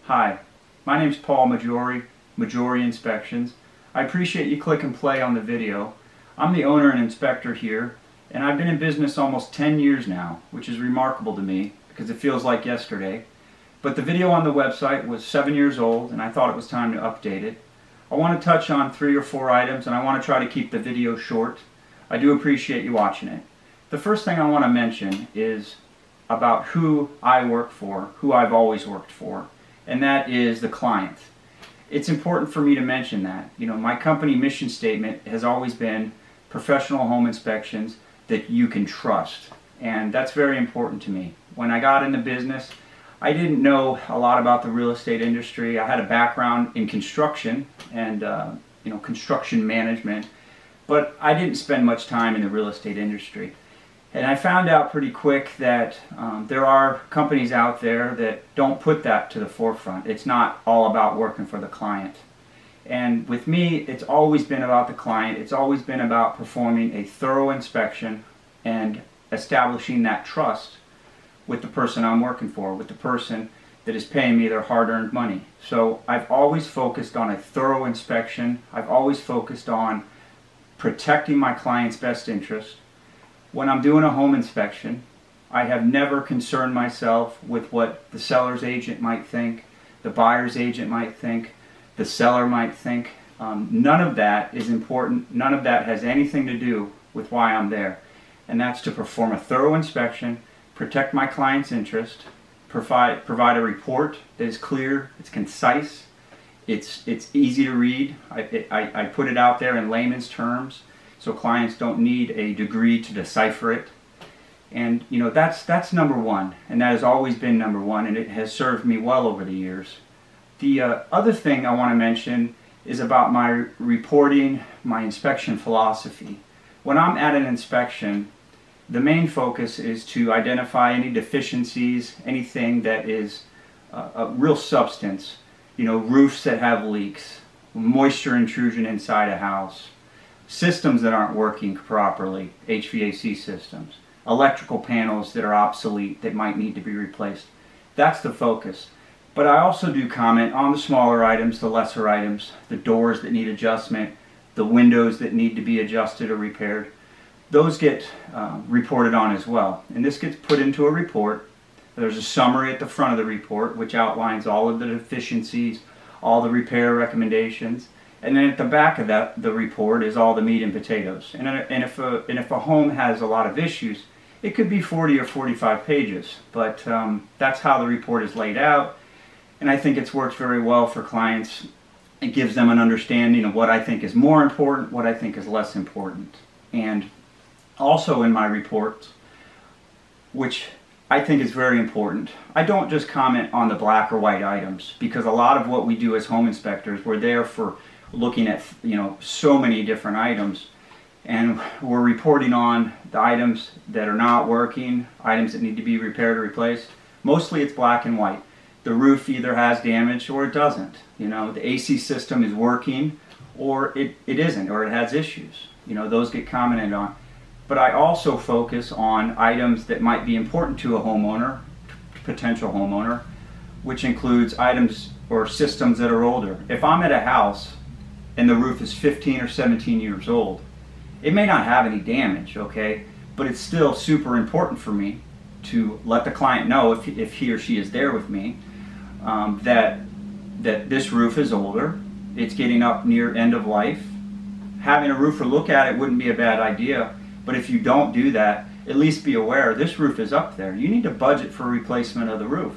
Hi, my name's Paul Maggiore, Maggiore Inspections. I appreciate you click and play on the video. I'm the owner and inspector here, and I've been in business almost 10 years now, which is remarkable to me because it feels like yesterday. But the video on the website was 7 years old, and I thought it was time to update it. I want to touch on 3 or 4 items, and I want to try to keep the video short. I do appreciate you watching it. The first thing I want to mention is about who I work for, who I've always worked for, and that is the client. It's important for me to mention that. You know, my company mission statement has always been professional home inspections that you can trust, and that's very important to me. When I got into business, I didn't know a lot about the real estate industry. I had a background in construction and construction management, but I didn't spend much time in the real estate industry. And I found out pretty quick that there are companies out there that don't put that to the forefront. It's not all about working for the client. And with me, it's always been about the client. It's always been about performing a thorough inspection and establishing that trust with the person I'm working for, with the person that is paying me their hard-earned money. So I've always focused on a thorough inspection. I've always focused on protecting my client's best interest. When I'm doing a home inspection, I have never concerned myself with what the seller's agent might think, the buyer's agent might think, the seller might think. None of that is important. None of that has anything to do with why I'm there. And that's to perform a thorough inspection, protect my client's interest, provide a report that is clear, it's concise, it's easy to read. I put it out there in layman's terms, so clients don't need a degree to decipher it. And you know, that's number one, and that has always been number one, and it has served me well over the years. The other thing I want to mention is about my reporting, my inspection philosophy. When I'm at an inspection, the main focus is to identify any deficiencies, anything that is a real substance. You know, roofs that have leaks, moisture intrusion inside a house, systems that aren't working properly, HVAC systems, electrical panels that are obsolete that might need to be replaced. That's the focus. But I also do comment on the smaller items, the lesser items, the doors that need adjustment, the windows that need to be adjusted or repaired. Those get reported on as well. And this gets put into a report. There's a summary at the front of the report which outlines all of the deficiencies, all the repair recommendations. And then at the back of the report is all the meat and potatoes. And if a home has a lot of issues, it could be 40 or 45 pages. But that's how the report is laid out. And I think it's worked very well for clients. It gives them an understanding of what I think is more important, what I think is less important. And also in my reports, which I think is very important, I don't just comment on the black or white items, because a lot of what we do as home inspectors, we're there for looking at, you know, so many different items, and we're reporting on the items that are not working, items that need to be repaired or replaced. Mostly it's black and white. The roof either has damage or it doesn't. You know, the AC system is working or it isn't, or it has issues. You know, those get commented on. But I also focus on items that might be important to a homeowner, potential homeowner, which includes items or systems that are older. If I'm at a house and the roof is 15 or 17 years old, it may not have any damage, okay? But it's still super important for me to let the client know, if he or she is there with me, that this roof is older, it's getting up near end of life. Having a roofer look at it wouldn't be a bad idea, but if you don't do that, at least be aware this roof is up there. You need to budget for replacement of the roof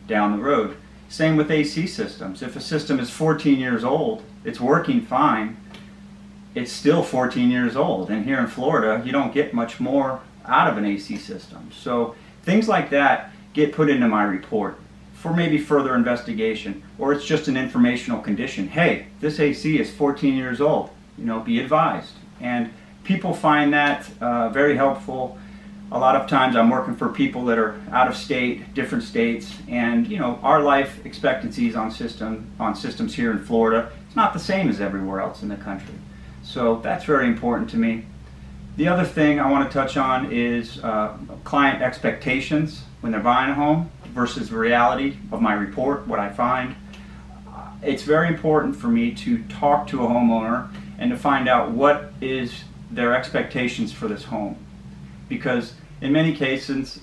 down the road. Same with AC systems. If a system is 14 years old, it's working fine, it's still 14 years old. And here in Florida, you don't get much more out of an AC system. So things like that get put into my report for maybe further investigation, or it's just an informational condition. Hey, this AC is 14 years old, you know, be advised. And people find that very helpful. A lot of times I'm working for people that are out of state, different states, and you know, our life expectancies on systems here in Florida, it's not the same as everywhere else in the country. So that's very important to me. The other thing I want to touch on is client expectations when they're buying a home. versus reality of my report, what I find. It's very important for me to talk to a homeowner and to find out what is their expectations for this home, because in many cases,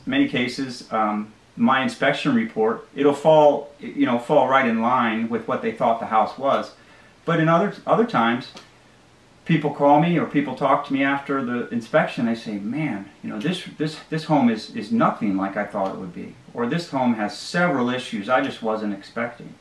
my inspection report, it'll fall right in line with what they thought the house was. But in other times, people call me or people talk to me after the inspection. They say, "Man, this home is nothing like I thought it would be," or "This home has several issues I just wasn't expecting."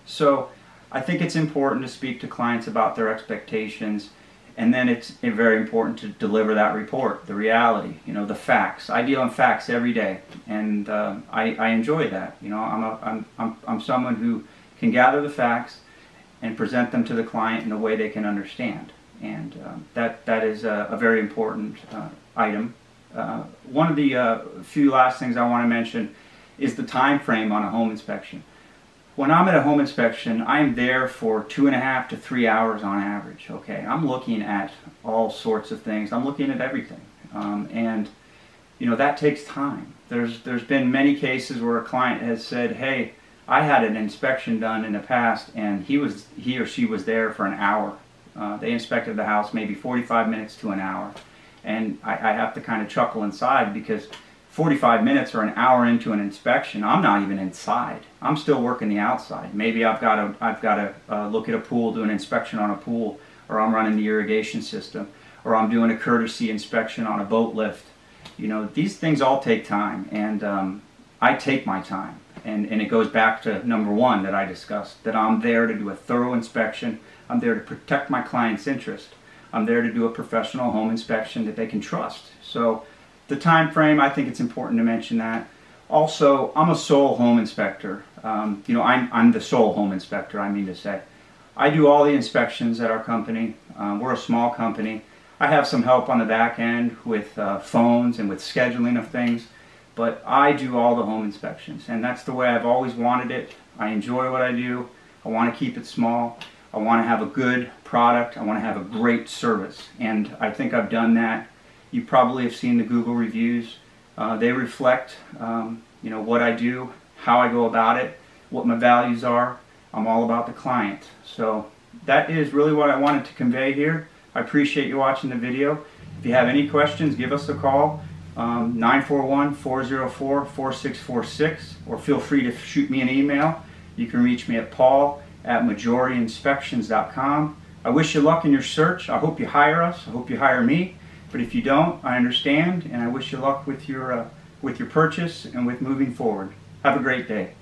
So I think it's important to speak to clients about their expectations, and then it's very important to deliver that report, the reality, the facts. I deal in facts every day, and I enjoy that. I'm someone who can gather the facts and present them to the client in a way they can understand, and that is a very important item. One of the few last things I want to mention is the time frame on a home inspection. When I'm at a home inspection, I'm there for 2.5 to 3 hours on average. Okay, I'm looking at all sorts of things. I'm looking at everything, and that takes time. There's been many cases where a client has said, "Hey, I had an inspection done in the past, and he or she was there for an hour. They inspected the house maybe 45 minutes to an hour," and I have to kind of chuckle inside, because 45 minutes or an hour into an inspection, I'm not even inside. I'm still working the outside. Maybe I've got to look at a pool, do an inspection on a pool, or I'm running the irrigation system, or I'm doing a courtesy inspection on a boat lift. These things all take time, and I take my time. And it goes back to number one that I discussed, that I'm there to do a thorough inspection. I'm there to protect my client's interest. I'm there to do a professional home inspection that they can trust. So the time frame, I think it's important to mention that. Also, I'm a sole home inspector. I'm the sole home inspector, I mean to say. I do all the inspections at our company. We're a small company. I have some help on the back end with phones and with scheduling of things, but I do all the home inspections, and that's the way I've always wanted it. I enjoy what I do. I want to keep it small. I want to have a good product. I want to have a great service, and I think I've done that. You probably have seen the Google reviews. They reflect what I do, how I go about it, what my values are. I'm all about the client. So that is really what I wanted to convey here. I appreciate you watching the video. If you have any questions, give us a call, 941-404-4646, or feel free to shoot me an email. You can reach me at paul@majoriinspections.com. I wish you luck in your search. I hope you hire us. I hope you hire me. But if you don't, I understand, and I wish you luck with your purchase and with moving forward. Have a great day.